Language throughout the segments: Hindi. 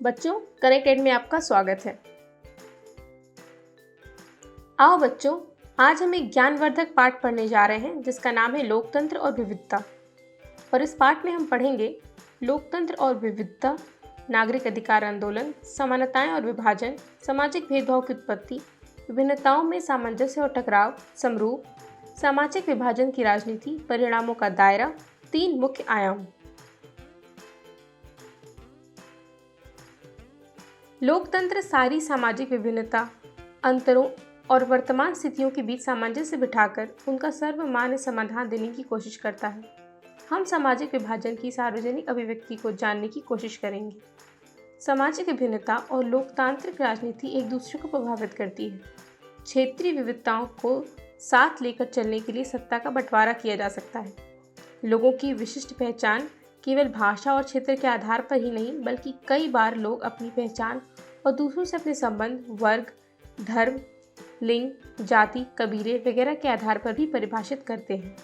बच्चों, कनेक्टेड में आपका स्वागत है। आओ बच्चों, आज हम एक ज्ञानवर्धक पाठ पढ़ने जा रहे हैं जिसका नाम है लोकतंत्र और विविधता। और इस पाठ में हम पढ़ेंगे लोकतंत्र और विविधता, नागरिक अधिकार आंदोलन, समानताएं और विभाजन, सामाजिक भेदभाव की उत्पत्ति, विभिन्नताओं में सामंजस्य और टकराव, समरूप, सामाजिक विभाजन की राजनीति, परिणामों का दायरा, 3 मुख्य आयाम। लोकतंत्र सारी सामाजिक विभिन्नता, अंतरों और वर्तमान स्थितियों के बीच सामंजस्य बिठाकर उनका सर्वमान्य समाधान देने की कोशिश करता है। हम सामाजिक विभाजन की सार्वजनिक अभिव्यक्ति को जानने की कोशिश करेंगे। सामाजिक विभिन्नता और लोकतांत्रिक राजनीति एक दूसरे को प्रभावित करती है। क्षेत्रीय विविधताओं को साथ लेकर चलने के लिए सत्ता का बंटवारा किया जा सकता है। लोगों की विशिष्ट पहचान केवल भाषा और क्षेत्र के आधार पर ही नहीं, बल्कि कई बार लोग अपनी पहचान और दूसरों से अपने संबंध वर्ग, धर्म, लिंग, जाति, कबीले वगैरह के आधार पर भी परिभाषित करते हैं।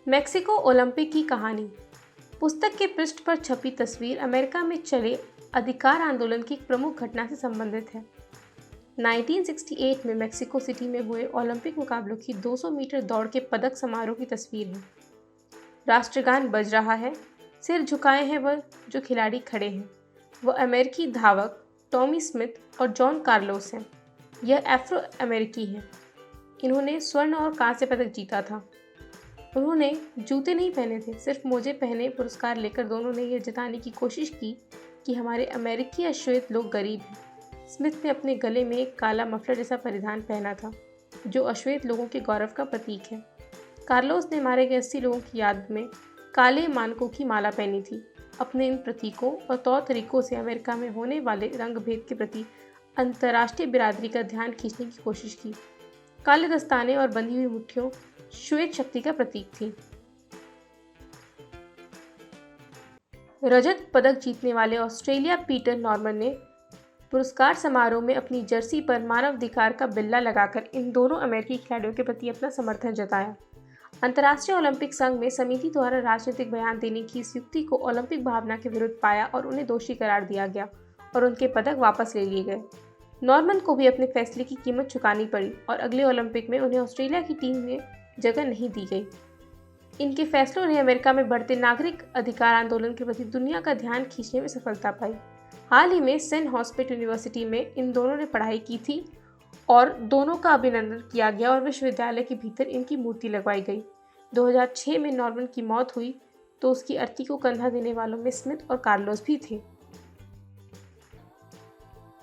मेक्सिको ओलंपिक की कहानी। पुस्तक के पृष्ठ पर छपी तस्वीर अमेरिका में चले अधिकार आंदोलन की एक प्रमुख घटना से संबंधित है। 1968 में मेक्सिको सिटी में हुए ओलंपिक मुकाबलों की 200 मीटर दौड़ के पदक समारोह की तस्वीर है। राष्ट्रगान बज रहा है, सिर झुकाए हैं वह जो खिलाड़ी खड़े हैं। वह अमेरिकी धावक टॉमी स्मिथ और जॉन कार्लोस हैं। यह अफ्रो अमेरिकी हैं। इन्होंने स्वर्ण और कांस्य पदक जीता था। उन्होंने जूते नहीं पहने थे, सिर्फ मोजे पहने। पुरस्कार लेकर दोनों ने यह जताने की कोशिश की कि हमारे अमेरिकी अश्वेत लोग गरीब हैं। स्मिथ ने अपने गले में एक काला मफलर जैसा परिधान पहना था, जो अश्वेत लोगों के गौरव का प्रतीक है। कार्लोस ने मारे गए 80 लोगों की याद में काले मानकों की माला पहनी थी। अपने इन प्रतीकों और तौर तरीकों से अमेरिका में होने वाले रंग भेद के प्रति अंतर्राष्ट्रीय बिरादरी का ध्यान खींचने की कोशिश की। काले दस्ताने और बंधी हुई मुट्ठियों श्वेत शक्ति का प्रतीक थी। रजत पदक जीतने वाले ऑस्ट्रेलिया पीटर नॉर्मन ने पुरस्कार समारोह में अपनी जर्सी पर मानवाधिकार का बिल्ला लगाकर इन दोनों अमेरिकी खिलाड़ियों के प्रति अपना समर्थन जताया। अंतर्राष्ट्रीय ओलंपिक संघ में समिति द्वारा राजनीतिक बयान देने की इस युक्ति को ओलंपिक भावना के विरुद्ध पाया और उन्हें दोषी करार दिया गया और उनके पदक वापस ले लिए गए। नॉर्मन को भी अपने फैसले की कीमत चुकानी पड़ी और अगले ओलंपिक में उन्हें ऑस्ट्रेलिया की टीम में जगह नहीं दी गई। इनके फैसलों ने अमेरिका में बढ़ते नागरिक अधिकार आंदोलन के प्रति दुनिया का ध्यान खींचने में सफलता पाई। हाल ही में सेंट हॉस्पिट यूनिवर्सिटी में इन दोनों ने पढ़ाई की थी और दोनों का अभिनंदन किया गया और विश्वविद्यालय के भीतर इनकी मूर्ति लगवाई गई। 2006 में नॉर्मन की मौत हुई तो उसकी अर्थी को कंधा देने वालों में स्मिथ और कार्लोस भी थे।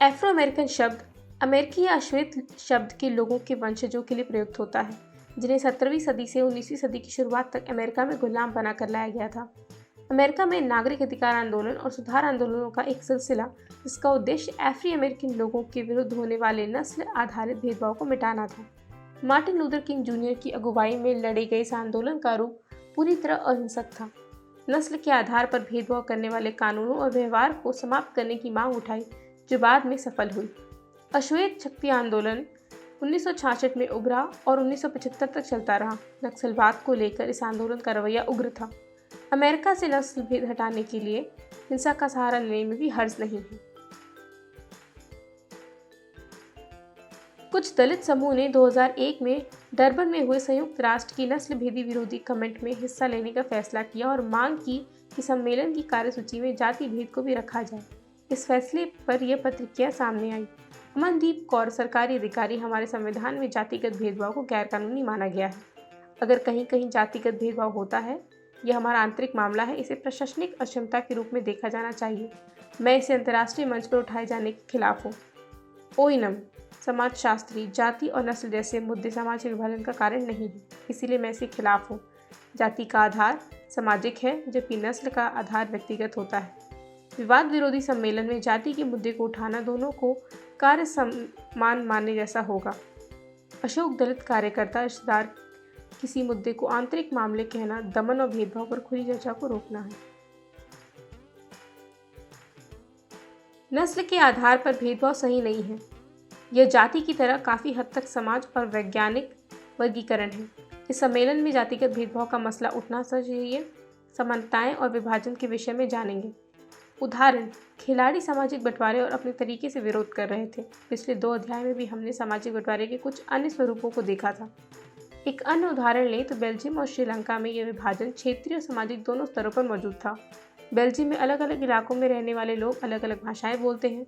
एफ्रो अमेरिकन शब्द अमेरिकी या अश्वेत शब्द के लोगों के वंशजों के लिए प्रयुक्त होता है, जिन्हें 17वीं सदी से 19वीं सदी की शुरुआत तक अमेरिका में गुलाम बनाकर लाया गया था। अमेरिका में नागरिक अधिकार आंदोलन और सुधार आंदोलनों का एक सिलसिला, जिसका उद्देश्य अफ्री अमेरिकन लोगों के विरुद्ध होने वाले नस्ल आधारित भेदभाव को मिटाना था। मार्टिन लूथर किंग जूनियर की अगुवाई में लड़े गए इस आंदोलन का रूप पूरी तरह अहिंसक था। नस्ल के आधार पर भेदभाव करने वाले कानूनों और व्यवहार को समाप्त करने की मांग उठाई, जो बाद में सफल हुई। अश्वेत शक्ति आंदोलन 1966 में उभरा और 1975 तक चलता रहा। नक्सलवाद को लेकर इस आंदोलन का रवैया उग्र था। अमेरिका से नस्ल भेद हटाने के लिए हिंसा का सहारा लेने में भी हर्ज नहीं है। कुछ दलित समूह ने 2001 में डरबन में हुए संयुक्त राष्ट्र की नस्ल भेदी विरोधी कमेंट में हिस्सा लेने का फैसला किया और मांग की कि सम्मेलन की कार्यसूची में जाति भेद को भी रखा जाए। इस फैसले पर यह प्रतिक्रिया सामने आई। अमनदीप कौर, सरकारी अधिकारी, हमारे संविधान में जातिगत भेदभाव को गैरकानूनी माना गया है। अगर कहीं कहीं जातिगत भेदभाव होता है, यह हमारा आंतरिक मामला है। इसे प्रशासनिक अक्षमता के रूप में देखा जाना चाहिए। मैं इसे अंतर्राष्ट्रीय मंच पर उठाए जाने के खिलाफ हूँ। ओइनम समाजशास्त्री, जाति और नस्ल जैसे मुद्दे सामाजिक विभाजन का कारण नहीं है, इसीलिए मैं इसके खिलाफ हूँ। जाति का आधार सामाजिक है, जबकि नस्ल का आधार व्यक्तिगत होता है। विवाद विरोधी सम्मेलन में जाति के मुद्दे को उठाना दोनों को कार्य समान मानने जैसा होगा। अशोक दलित कार्यकर्ता रिश्तेदार किसी मुद्दे को आंतरिक मामले कहना दमन और भेदभाव पर खुली चर्चा को रोकना है। नस्ल के आधार पर भेदभाव सही नहीं है। यह जाति की तरह काफ़ी हद तक समाज और वैज्ञानिक वर्गीकरण है। इस सम्मेलन में जातिगत भेदभाव का मसला उठना चाहिए, समानताएं और विभाजन के विषय में जानेंगे। उदाहरण, खिलाड़ी सामाजिक बंटवारे और अपने तरीके से विरोध कर रहे थे। पिछले 2 अध्याय में भी हमने सामाजिक बंटवारे के कुछ अन्य स्वरूपों को देखा था। एक अन्य उदाहरण लें तो बेल्जियम और श्रीलंका में यह विभाजन क्षेत्रीय और सामाजिक दोनों स्तरों पर मौजूद था। बेल्जियम में अलग अलग इलाकों में रहने वाले लोग अलग अलग भाषाएं बोलते हैं।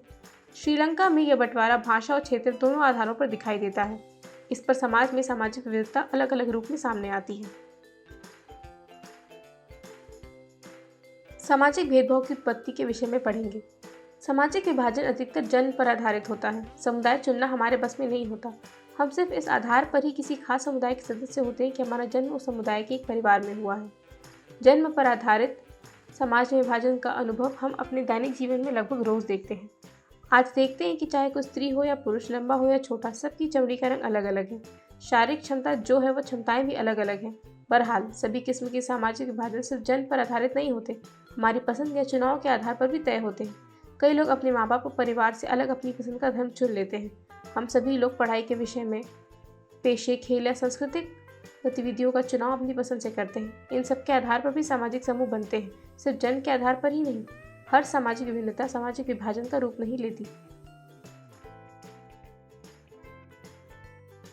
श्रीलंका में यह बंटवारा भाषा और क्षेत्र दोनों आधारों पर दिखाई देता है। इस पर समाज में सामाजिक विविधता अलग अलग रूप में सामने आती है। सामाजिक भेदभाव की उत्पत्ति के विषय में पढ़ेंगे। सामाजिक विभाजन अधिकतर जन्म पर आधारित होता है। समुदाय चुनना हमारे बस में नहीं होता। हम सिर्फ इस आधार पर ही किसी खास समुदाय के सदस्य होते हैं कि हमारा जन्म उस समुदाय के एक परिवार में हुआ है। जन्म पर आधारित समाज में विभाजन का अनुभव हम अपने दैनिक जीवन में लगभग रोज देखते हैं। आज देखते हैं कि चाहे कोई स्त्री हो या पुरुष, लंबा हो या छोटा, सबकी चमड़ी का रंग अलग अलग है। शारीरिक क्षमता जो है वह क्षमताएं भी अलग अलग हैं। बहरहाल सभी किस्म के सामाजिक विभाजन सिर्फ जन्म पर आधारित नहीं होते, हमारी पसंद या चुनाव के आधार पर भी तय होते हैं। कई लोग अपने माँ बाप और परिवार से अलग अपनी पसंद का धर्म चुन लेते हैं। हम सभी लोग पढ़ाई के विषय में, पेशे, खेल या सांस्कृतिक गतिविधियों का चुनाव अपनी पसंद से करते हैं। इन सब के आधार पर भी सामाजिक समूह बनते हैं, सिर्फ जन्म के आधार पर ही नहीं। हर सामाजिक विभिन्नता सामाजिक विभाजन का रूप नहीं लेती।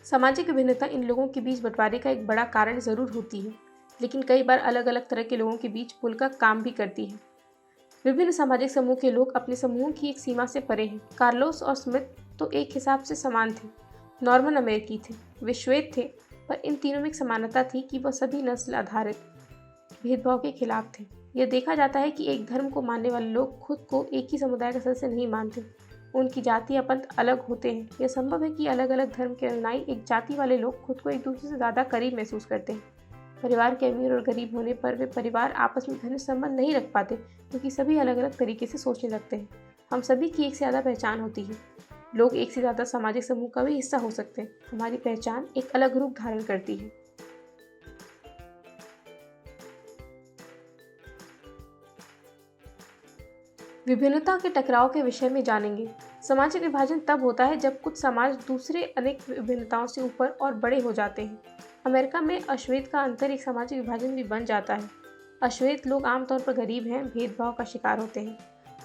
सामाजिक विभिन्नता इन लोगों के बीच बंटवारे का एक बड़ा कारण जरूर होती है, लेकिन कई बार अलग अलग तरह के लोगों के बीच पुल का काम भी करती है। विभिन्न सामाजिक समूह के लोग अपने समूह की एक सीमा से परे हैं। कार्लोस और स्मिथ तो एक हिसाब से समान थे। नॉर्मन अमेरिकी थे, वे श्वेत थे, पर इन तीनों में एक समानता थी कि वह सभी नस्ल आधारित भेदभाव के खिलाफ थे। यह देखा जाता है कि एक धर्म को मानने वाले लोग खुद को एक ही समुदाय का सदस्य नहीं मानते। उनकी जाति या पंथ अलग होते हैं। यह संभव है कि अलग अलग धर्म के अनुयायी एक जाति वाले लोग खुद को एक दूसरे से ज़्यादा करीब महसूस करते हैं। परिवार के अमीर और गरीब होने पर वे परिवार आपस में घनिष्ठ संबंध नहीं रख पाते, क्योंकि सभी अलग अलग तरीके से सोचने लगते हैं। हम सभी की एक से ज़्यादा पहचान होती है। लोग एक से ज़्यादा सामाजिक समूह का भी हिस्सा हो सकते हैं। हमारी पहचान एक अलग रूप धारण करती है। विभिन्नता के टकराव के विषय में जानेंगे। सामाजिक विभाजन तब होता है जब कुछ समाज दूसरे अनेक विभिन्नताओं से ऊपर और बड़े हो जाते हैं। अमेरिका में अश्वेत का अंतर एक सामाजिक विभाजन भी बन जाता है। अश्वेत लोग आमतौर पर गरीब हैं, भेदभाव का शिकार होते हैं।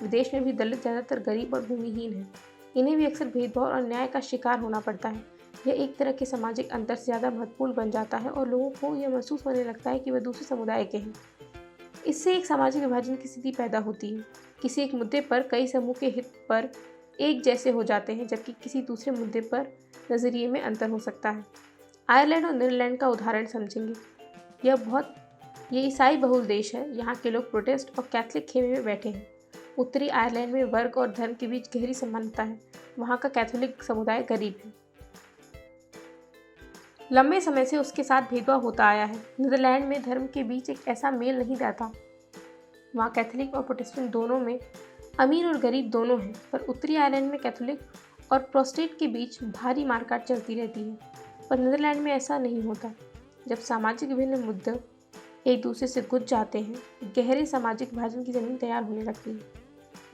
विदेश में भी दलित ज़्यादातर गरीब और भूमिहीन हैं। इन्हें भी अक्सर भेदभाव और अन्याय का शिकार होना पड़ता है। यह एक तरह के सामाजिक अंतर से ज़्यादा महत्वपूर्ण बन जाता है और लोगों को यह महसूस होने लगता है कि वह दूसरे समुदाय के हैं। इससे एक सामाजिक विभाजन की स्थिति पैदा होती है। किसी एक मुद्दे पर कई समूह के हित पर एक जैसे हो जाते हैं, जबकि किसी दूसरे मुद्दे पर नज़रिए में अंतर हो सकता है। आयरलैंड और नीदरलैंड का उदाहरण समझेंगे। यह ईसाई बहुल देश है। यहाँ के लोग प्रोटेस्ट और कैथोलिक खेमे में बैठे हैं। उत्तरी आयरलैंड में वर्ग और धर्म के बीच गहरी समानता है। वहाँ का कैथोलिक समुदाय गरीब है। लंबे समय से उसके साथ भेदभाव होता आया है। नीदरलैंड में धर्म के बीच एक ऐसा मेल नहीं रहता। वहाँ कैथोलिक और प्रोटेस्टेंट दोनों में अमीर और गरीब दोनों हैं, पर उत्तरी आयरलैंड में कैथोलिक और प्रोटेस्टेंट के बीच भारी मारकाट चलती रहती है। पर नीदरलैंड में ऐसा नहीं होता। जब सामाजिक विभिन्न मुद्दे एक दूसरे से गुज जाते हैं, गहरे सामाजिक विभाजन की जमीन तैयार होने लगती है।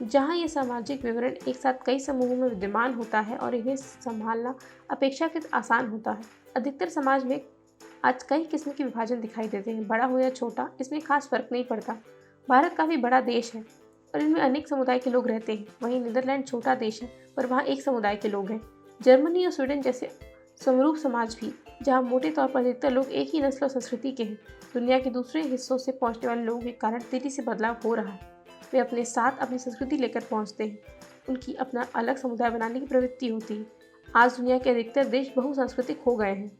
जहाँ ये सामाजिक विवरण एक साथ कई समूहों में विद्यमान होता है और इन्हें संभालना अपेक्षाकृत आसान होता है। अधिकतर समाज में आज कई किस्म के विभाजन दिखाई देते हैं। बड़ा हो या छोटा, इसमें खास फर्क नहीं पड़ता। भारत काफ़ी बड़ा देश है और इनमें अनेक समुदाय के लोग रहते हैं। वहीं नीदरलैंड छोटा देश है, पर वहाँ एक समुदाय के लोग हैं। जर्मनी और स्वीडन जैसे समरूप समाज भी, जहाँ मोटे तौर पर अधिकतर लोग एक ही नस्ल और संस्कृति के हैं, दुनिया के दूसरे हिस्सों से पहुँचने वाले लोगों के कारण तेजी से बदलाव हो रहा है। वे अपने साथ अपनी संस्कृति लेकर पहुँचते हैं। उनकी अपना अलग समुदाय बनाने की प्रवृत्ति होती है। आज दुनिया के अधिकतर देश बहुसांस्कृतिक हो गए हैं।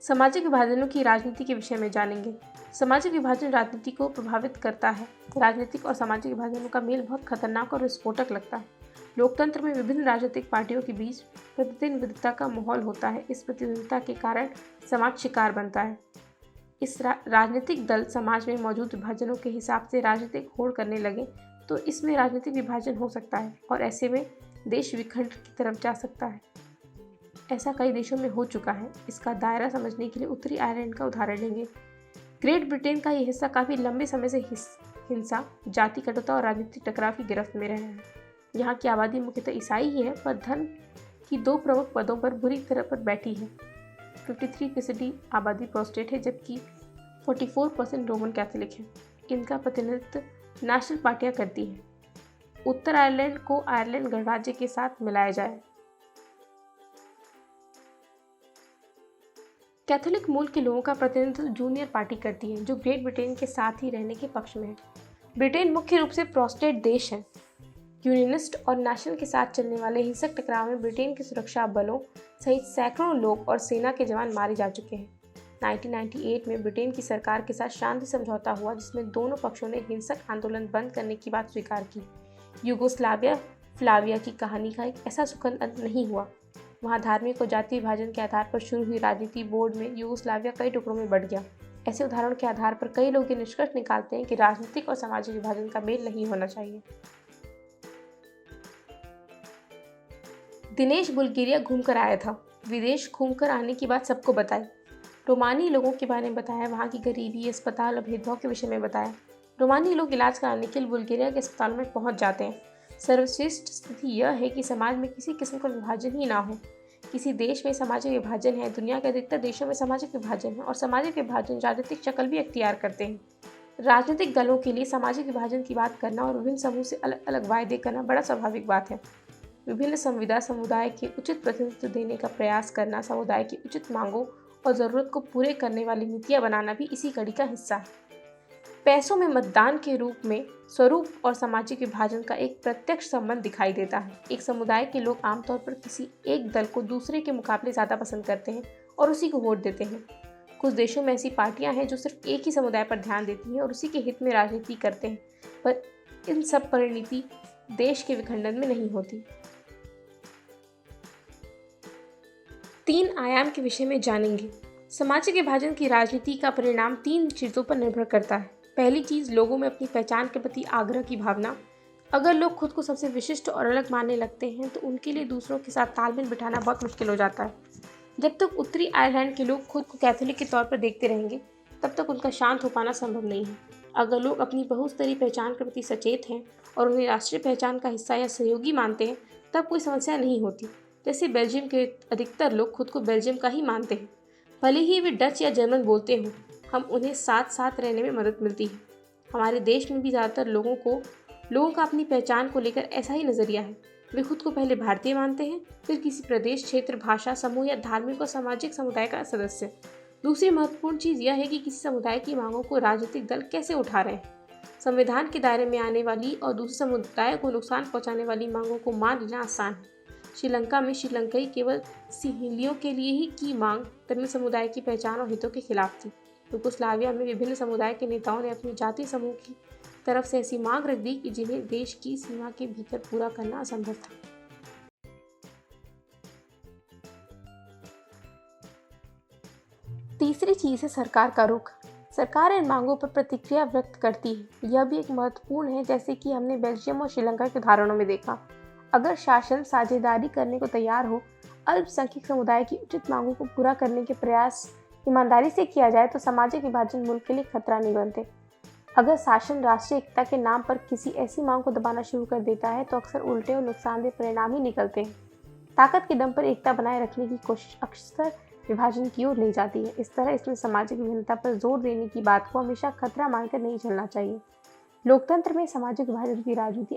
सामाजिक विभाजनों की राजनीति के विषय में जानेंगे। सामाजिक विभाजन राजनीति को प्रभावित करता है। राजनीतिक और सामाजिक विभाजनों का मेल बहुत खतरनाक और विस्फोटक लगता है। लोकतंत्र में विभिन्न राजनीतिक पार्टियों के बीच प्रतिद्वंद्विता का माहौल होता है। इस प्रतिद्वंद्विता के कारण समाज शिकार बनता है। इस राजनीतिक दल समाज में मौजूद विभाजनों के हिसाब से राजनीतिक होड़ करने लगे तो इसमें राजनीतिक विभाजन हो सकता है और ऐसे में देश विखंड की तरफ जा सकता है। ऐसा कई देशों में हो चुका है। इसका दायरा समझने के लिए उत्तरी आयरलैंड का उदाहरण लेंगे। ग्रेट ब्रिटेन का ये हिस्सा काफ़ी लंबे समय से हिंसा, जाति कटुता और राजनीतिक टकराव की गिरफ्त में रहा है। यहाँ की आबादी मुख्यतः ईसाई ही है, पर धर्म कि 2 प्रमुख पदों पर बुरी तरह पर बैठी है। 53% आबादी प्रोटेस्टेंट है जबकि 44% रोमन कैथोलिक है। इनका प्रतिनिधित्व नेशनल पार्टियां करती हैं। उत्तर आयरलैंड को आयरलैंड गणराज्य के साथ मिलाया जाए। कैथोलिक मूल के लोगों का प्रतिनिधित्व जूनियर पार्टी करती है जो ग्रेट ब्रिटेन के साथ ही रहने के पक्ष में है। ब्रिटेन मुख्य रूप से प्रोटेस्टेंट देश है। यूनियनिस्ट और नेशनल के साथ चलने वाले हिंसक टकराव में ब्रिटेन के सुरक्षा बलों सहित सैकड़ों लोग और सेना के जवान मारे जा चुके हैं। 1998 में ब्रिटेन की सरकार के साथ शांति समझौता हुआ जिसमें दोनों पक्षों ने हिंसक आंदोलन बंद करने की बात स्वीकार की। यूगोस्लाविया फ्लाविया की कहानी का एक ऐसा सुखद अंत नहीं हुआ। वहाँ धार्मिक और जातीय विभाजन के आधार पर शुरू हुई राजनीति बोर्ड में यूगोस्लाविया कई टुकड़ों में बढ़ गया। ऐसे उदाहरण के आधार पर कई लोग ये निष्कर्ष निकालते हैं कि राजनीतिक और सामाजिक विभाजन का मेल नहीं होना चाहिए। दिनेश बुल्गारिया घूमकर आया था। विदेश घूमकर आने की बात सबको बताई। रोमानी लोगों के बारे में बताया, वहाँ की गरीबी, अस्पताल और भेदभाव के विषय में बताया। रोमानी लोग इलाज कराने के लिए बुल्गारिया के अस्पताल में पहुँच जाते हैं। सर्वश्रेष्ठ स्थिति यह है कि समाज में किसी किस्म का विभाजन ही ना हो। किसी देश में सामाजिक विभाजन है, दुनिया के अधिकतर देशों में सामाजिक विभाजन है और सामाजिक विभाजन राजनीतिक शक्ल भी अख्तियार करते हैं। राजनीतिक दलों के लिए सामाजिक विभाजन की बात करना और विभिन्न समूह से अलग अलग वायदे करना बड़ा स्वाभाविक बात है। विभिन्न संविदा समुदाय के उचित प्रतिनिधित्व देने का प्रयास करना, समुदाय की उचित मांगों और ज़रूरत को पूरे करने वाली नीतियाँ बनाना भी इसी कड़ी का हिस्सा है। पैसों में मतदान के रूप में स्वरूप और सामाजिक विभाजन का एक प्रत्यक्ष संबंध दिखाई देता है। एक समुदाय के लोग आमतौर पर किसी एक दल को दूसरे के मुकाबले ज़्यादा पसंद करते हैं और उसी को वोट देते हैं। कुछ देशों में ऐसी पार्टियां हैं जो सिर्फ एक ही समुदाय पर ध्यान देती हैं और उसी के हित में राजनीति करते हैं, पर इन सब परिणति देश के विखंडन में नहीं होती। 3 आयाम के विषय में जानेंगे। सामाजिक विभाजन की राजनीति का परिणाम 3 चीज़ों पर निर्भर करता है। पहली चीज़, लोगों में अपनी पहचान के प्रति आग्रह की भावना। अगर लोग खुद को सबसे विशिष्ट और अलग मानने लगते हैं तो उनके लिए दूसरों के साथ तालमेल बिठाना बहुत मुश्किल हो जाता है। जब तक उत्तरी आयरलैंड के लोग खुद को कैथोलिक के तौर पर देखते रहेंगे तब तक उनका शांत हो पाना संभव नहीं है। अगर लोग अपनी बहुस्तरीय पहचान के प्रति सचेत हैं और उन्हें राष्ट्रीय पहचान का हिस्सा या सहयोगी मानते हैं तब कोई समस्या नहीं होती। जैसे बेल्जियम के अधिकतर लोग खुद को बेल्जियम का ही मानते हैं, भले ही वे डच या जर्मन बोलते हों। हम उन्हें साथ साथ रहने में मदद मिलती है। हमारे देश में भी ज़्यादातर लोगों का अपनी पहचान को लेकर ऐसा ही नज़रिया है। वे खुद को पहले भारतीय मानते हैं, फिर किसी प्रदेश, क्षेत्र, भाषा, समूह या धार्मिक और सामाजिक समुदाय का सदस्य। दूसरी महत्वपूर्ण चीज़ यह है कि किसी समुदाय की मांगों को राजनीतिक दल कैसे उठा रहे हैं। संविधान के दायरे में आने वाली और दूसरे समुदाय को नुकसान पहुँचाने वाली मांगों को मान लेना आसान है। श्रीलंका में श्रीलंकाई केवल सिंहलियों के लिए ही की मांग तमिल समुदाय की पहचान और हितों के खिलाफ थी। यूगोस्लाविया में विभिन्न समुदाय के नेताओं ने अपनी जातीय समूह की तरफ से ऐसी मांग रख दी कि जिन्हें देश की सीमा के भीतर पूरा करना असंभव था। तीसरी चीज़ है सरकार का रुख। सरकार इन मांगों पर प्रतिक्रिया व्यक्त करती है। यह भी एक महत्वपूर्ण है, जैसे कि हमने बेल्जियम और श्रीलंका के उदाहरणों में देखा। अगर शासन साझेदारी करने को तैयार हो, अल्पसंख्यक समुदाय की उचित मांगों को पूरा करने के प्रयास ईमानदारी से किया जाए तो सामाजिक विभाजन मुल्क के लिए खतरा नहीं बनते। अगर शासन राष्ट्रीय एकता के नाम पर किसी ऐसी मांग को दबाना शुरू कर देता है तो अक्सर उल्टे और नुकसानदेह परिणाम ही निकलते हैं। ताकत के दम पर एकता बनाए रखने की कोशिश अक्सर विभाजन की ओर ले जाती है। इस तरह इसमें सामाजिक विभिन्नता पर जोर देने की बात को हमेशा खतरा मानकर नहीं चलना चाहिए। लोकतंत्र में सामाजिक विभाजन की राजनीति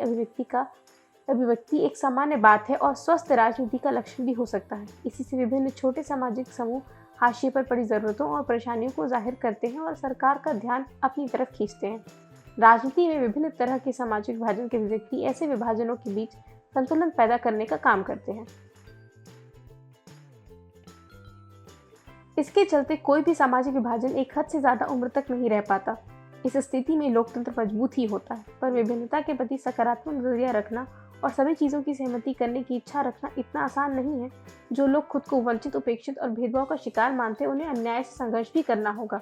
अभिव्यक्ति एक सामान्य बात है और स्वस्थ राजनीति का लक्षण भी हो सकता है। इसी से विभिन्न छोटे सामाजिक समूह हाशिए पर पड़ी जरूरतों और परेशानियों को जाहिर करते हैं और सरकार का ध्यान अपनी तरफ खींचते हैं। राजनीति में विभिन्न तरह के सामाजिक विभाजन के व्यक्ति ऐसे विभाजनों के बीच संतुलन पैदा करने का काम करते हैं। इसके चलते कोई भी सामाजिक विभाजन एक हद से ज्यादा उम्र तक नहीं रह पाता। इस स्थिति में लोकतंत्र मजबूत ही होता है, पर विभिन्नता के प्रति सकारात्मक नजरिया रखना और सभी चीज़ों की सहमति करने की इच्छा रखना इतना आसान नहीं है। जो लोग खुद को वंचित, उपेक्षित और भेदभाव का शिकार मानते हैं उन्हें अन्याय से संघर्ष भी करना होगा।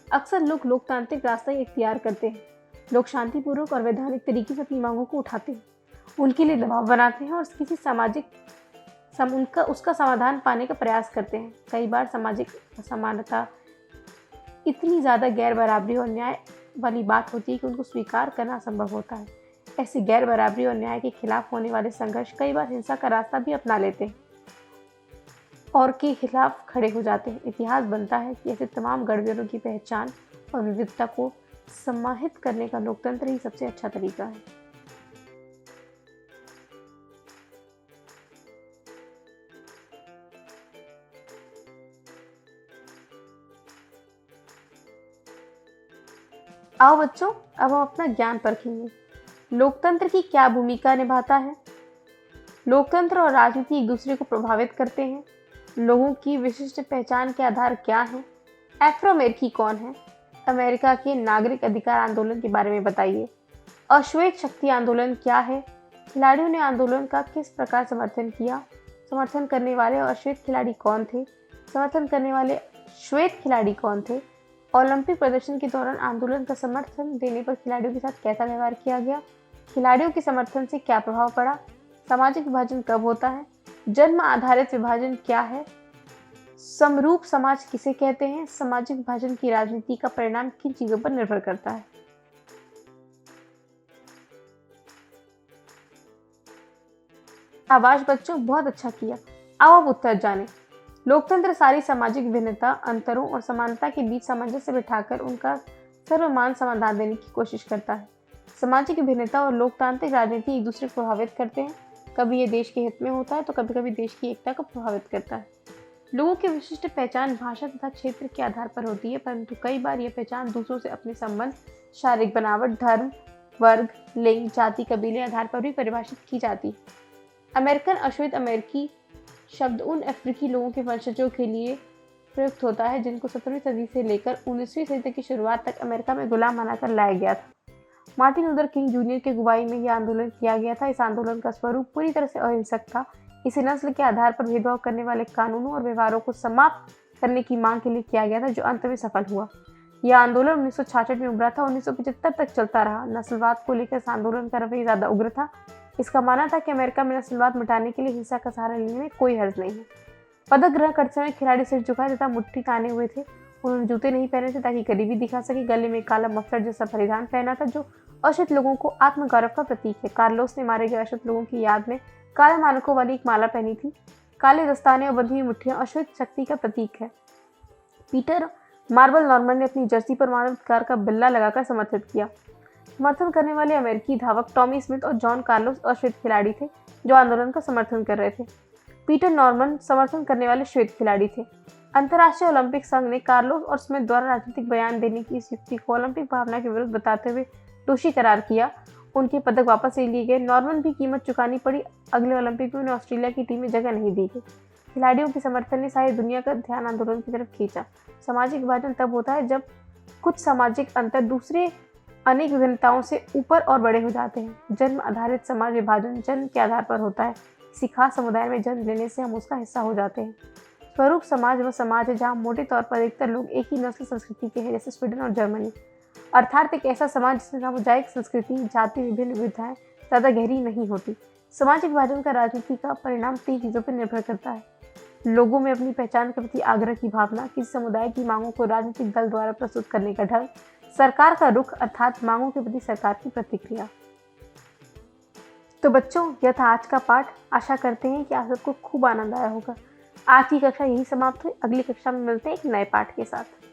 अक्सर लोग लोकतांत्रिक रास्ता ही इख्तियार करते हैं। लोग शांतिपूर्वक और वैधानिक तरीके से अपनी मांगों को उठाते हैं, उनके लिए दबाव बनाते हैं और किसी उसका समाधान पाने का प्रयास करते हैं। कई बार सामाजिक असमानता इतनी ज़्यादा गैर बराबरी और न्याय वाली बात होती है कि उनको स्वीकार करना असंभव होता है। ऐसी गैर बराबरी और न्याय के खिलाफ होने वाले संघर्ष कई बार हिंसा का रास्ता भी अपना लेते हैं। और के खिलाफ खड़े हो जाते हैं। इतिहास बनता है कि ऐसे तमाम गड़बड़ियों की पहचान और विविधता को समाहित करने का लोकतंत्र ही सबसे अच्छा तरीका है। आओ बच्चों, अब हम अपना ज्ञान परखेंगे। लोकतंत्र की क्या भूमिका निभाता है? लोकतंत्र और राजनीति एक दूसरे को प्रभावित करते हैं। लोगों की विशिष्ट पहचान के आधार क्या हैं? अफ्रो अमेरिकी कौन है? अमेरिका के नागरिक अधिकार आंदोलन के बारे में बताइए। अश्वेत शक्ति आंदोलन क्या है? खिलाड़ियों ने आंदोलन का किस प्रकार समर्थन किया? समर्थन करने वाले और अश्वेत खिलाड़ी कौन थे? समर्थन करने वाले श्वेत खिलाड़ी कौन थे? ओलंपिक प्रदर्शन के दौरान आंदोलन का समर्थन देने पर खिलाड़ियों के साथ कैसा व्यवहार किया गया? खिलाड़ियों के समर्थन से क्या प्रभाव पड़ा? सामाजिक विभाजन कब होता है? जन्म आधारित विभाजन क्या है? समरूप समाज किसे कहते हैं? सामाजिक विभाजन की राजनीति का परिणाम किन चीजों पर निर्भर करता है? शाबाश बच्चों, बहुत अच्छा किया। आओ अब उत्तर जानें। लोकतंत्र सारी सामाजिक भिन्नता, अंतरों और समानता के बीच सामंजस्य बिठाकर उनका सर्वमान्य समाधान देने की कोशिश करता है। सामाजिक भिन्नता और लोकतांत्रिक राजनीति एक दूसरे को प्रभावित करते हैं। कभी ये देश के हित में होता है तो कभी कभी देश की एकता को प्रभावित करता है। लोगों की विशिष्ट पहचान भाषा तथा क्षेत्र के आधार पर होती है, परंतु कई बार यह पहचान दूसरों से अपने संबंध, शारीरिक बनावट, धर्म, वर्ग, लिंग, जाति, कबीले आधार पर भी परिभाषित की जाती है। अमेरिकन अश्वेत अमेरिकी शब्द उन अफ्रीकी लोगों के वंशजों के लिए प्रयुक्त होता है जिनको 17वीं सदी से लेकर 19वीं सदी की शुरुआत तक अमेरिका में गुलाम बनाकर लाया गया था। मार्टिन लूथर किंग जूनियर की अगुवाई में यह आंदोलन किया गया था। इस आंदोलन का स्वरूप पूरी तरह से अहिंसक था। इसे नस्ल के आधार पर भेदभाव करने वाले कानूनों और व्यवहारों को समाप्त करने की मांग के लिए किया गया था, जो अंत में सफल हुआ। यह आंदोलन 1966 में उभरा था, 1975 तक चलता रहा। नस्लवाद को लेकर इस आंदोलन का रवैया ज्यादा उग्र था। इसका मानना था कि अमेरिका में नस्लवाद मिटाने के लिए हिंसा का सहारा लेने में कोई हर्ज नहीं है। पदक ग्रहण करते समय खिलाड़ी सिर झुकाए तथा मुट्ठी ताने हुए थे। उन्होंने जूते नहीं पहने थे ताकि गरीबी दिखा सके। गले में काला मफलर जैसा परिधान पहना था जो अश्वेत लोगों को आत्मगौरव का प्रतीक है। कार्लोस ने मारे गए अश्वेत लोगों की याद में काले मानकों वाली एक माला पहनी थी। काले दस्ताने और बंधी हुई मुट्ठियां अश्वेत शक्ति का प्रतीक है। पीटर मार्बल नॉर्मन ने अपनी जर्सी पर मानवाधिकार का बिल्ला लगाकर समर्थित किया। समर्थन करने वाले अमेरिकी धावक टॉमी स्मिथ और जॉन कार्लोस अश्वेत खिलाड़ी थे जो आंदोलन का समर्थन कर रहे थे। पीटर नॉर्मन समर्थन करने वाले श्वेत खिलाड़ी थे। अंतर्राष्ट्रीय ओलंपिक संघ ने कार्लोस और स्मिथ द्वारा राजनीतिक बयान देने की इस युक्ति को ओलंपिक भावना के विरुद्ध बताते हुए दोषी करार किया। उनके पदक वापस ले लिए गए। नॉर्मन भी कीमत चुकानी पड़ी। अगले ओलंपिक में उन्हें ऑस्ट्रेलिया की टीम में जगह नहीं दी गई। खिलाड़ियों के समर्थन ने सारी दुनिया का ध्यान आंदोलन की तरफ खींचा। सामाजिक विभाजन तब होता है जब कुछ सामाजिक अंतर दूसरे अनेक विभिन्नताओं से ऊपर और बड़े हो जाते हैं। जन्म आधारित समाज विभाजन जन्म के आधार पर होता है। किसी खास समुदाय में जन्म लेने से हम उसका हिस्सा हो जाते हैं। स्वरूप समाज वह समाज है जहाँ मोटे तौर पर अधिकतर लोग एक ही नस्ल संस्कृति के हैं, जैसे स्वीडन और जर्मनी। अर्थात एक ऐसा समाज जिसमें सामुदायिक संस्कृति, जाति, विभिन्न विविधताएं ज़्यादा गहरी नहीं होती। सामाजिक विभाजन का राजनीति का परिणाम 3 चीज़ों पर निर्भर करता है। लोगों में अपनी पहचान के प्रति आग्रह की भावना, किसी समुदाय की मांगों को राजनीतिक दल द्वारा प्रस्तुत करने का ढंग, सरकार का रुख अर्थात मांगों के प्रति सरकार की प्रतिक्रिया। तो बच्चों, यह था आज का पाठ। आशा करते हैं कि आप सबको खूब आनंद आया होगा। आज की कक्षा यही समाप्त हुई। अगली कक्षा में मिलते हैं एक नए पाठ के साथ।